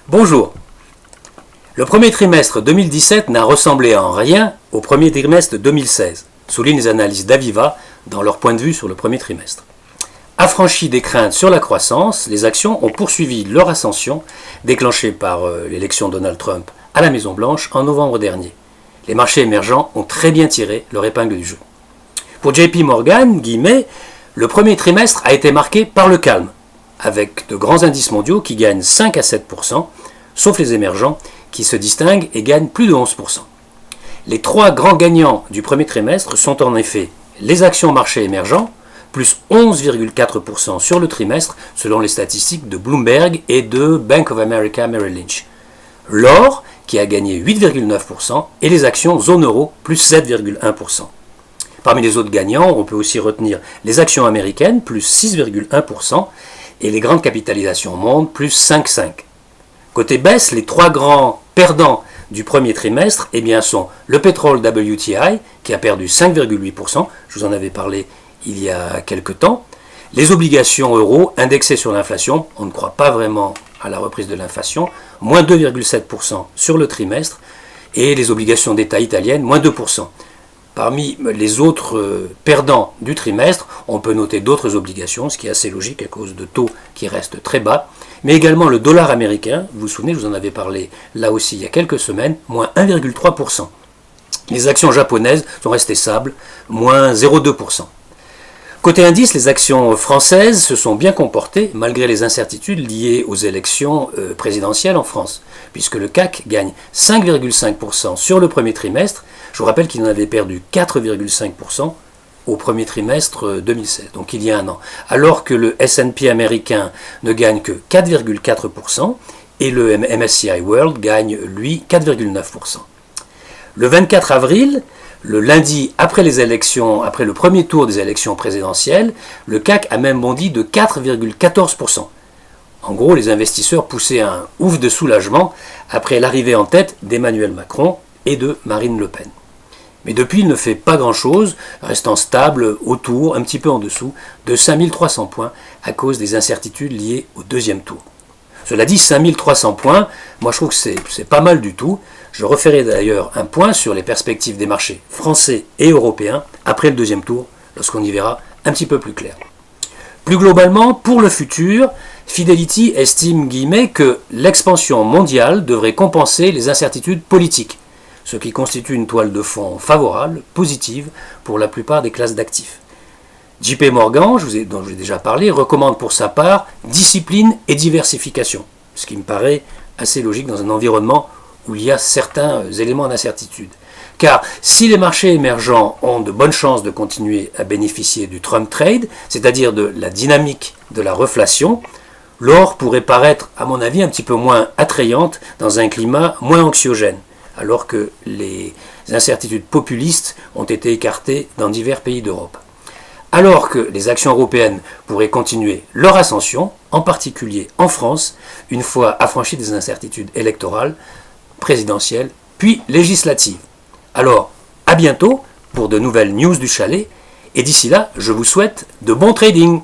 Bonjour. Le premier trimestre 2017 n'a ressemblé en rien au premier trimestre 2016, soulignent les analystes d'Aviva dans leur point de vue sur le premier trimestre. Affranchis des craintes sur la croissance, les actions ont poursuivi leur ascension, déclenchée par l'élection de Donald Trump à la Maison-Blanche en novembre dernier. Les marchés émergents ont très bien tiré leur épingle du jeu. Pour JP Morgan, le premier trimestre a été marqué par le calme, avec de grands indices mondiaux qui gagnent 5 à 7%, sauf les émergents qui se distinguent et gagnent plus de 11%. Les trois grands gagnants du premier trimestre sont en effet les actions marchés émergents, plus 11,4% sur le trimestre selon les statistiques de Bloomberg et de Bank of America Merrill Lynch. L'or qui a gagné 8,9% et les actions zone euro plus 7,1%. Parmi les autres gagnants, on peut aussi retenir les actions américaines plus 6,1% et les grandes capitalisations mondes plus 5,5%. Côté baisse, les trois grands perdants du premier trimestre sont le pétrole WTI qui a perdu 5,8%, je vous en avais parlé il y a quelques temps, les obligations euro indexées sur l'inflation, on ne croit pas vraiment à la reprise de l'inflation, moins 2,7% sur le trimestre, et les obligations d'État italiennes, moins 2%. Parmi les autres perdants du trimestre, on peut noter d'autres obligations, ce qui est assez logique à cause de taux qui restent très bas, mais également le dollar américain, vous vous souvenez, je vous en avais parlé là aussi il y a quelques semaines, moins 1,3%. Les actions japonaises sont restées stables, moins 0,2%. Côté indice, les actions françaises se sont bien comportées malgré les incertitudes liées aux élections présidentielles en France, puisque le CAC gagne 5,5% sur le premier trimestre. Je vous rappelle qu'il en avait perdu 4,5% au premier trimestre 2016, donc il y a un an, alors que le S&P américain ne gagne que 4,4% et le MSCI World gagne, lui, 4,9%. Le 24 avril, le lundi après les élections, après le premier tour des élections présidentielles, le CAC a même bondi de 4,14%. En gros, les investisseurs poussaient un ouf de soulagement après l'arrivée en tête d'Emmanuel Macron et de Marine Le Pen. Mais depuis, il ne fait pas grand-chose, restant stable autour, un petit peu en dessous, de 5300 points à cause des incertitudes liées au deuxième tour. Cela dit, 5300 points, moi je trouve que c'est pas mal du tout. Je referai d'ailleurs un point sur les perspectives des marchés français et européens après le deuxième tour, lorsqu'on y verra un petit peu plus clair. Plus globalement, pour le futur, Fidelity estime que l'expansion mondiale devrait compenser les incertitudes politiques, ce qui constitue une toile de fond favorable, positive, pour la plupart des classes d'actifs. JP Morgan, dont je vous ai déjà parlé, recommande pour sa part discipline et diversification, ce qui me paraît assez logique dans un environnement où il y a certains éléments d'incertitude. Car si les marchés émergents ont de bonnes chances de continuer à bénéficier du Trump Trade, c'est-à-dire de la dynamique de la reflation, l'or pourrait paraître, à mon avis, un petit peu moins attrayante dans un climat moins anxiogène, alors que les incertitudes populistes ont été écartées dans divers pays d'Europe. Alors que les actions européennes pourraient continuer leur ascension, en particulier en France, une fois affranchies des incertitudes électorales, présidentielles, puis législatives. Alors, à bientôt pour de nouvelles news du chalet, et d'ici là, je vous souhaite de bons trading.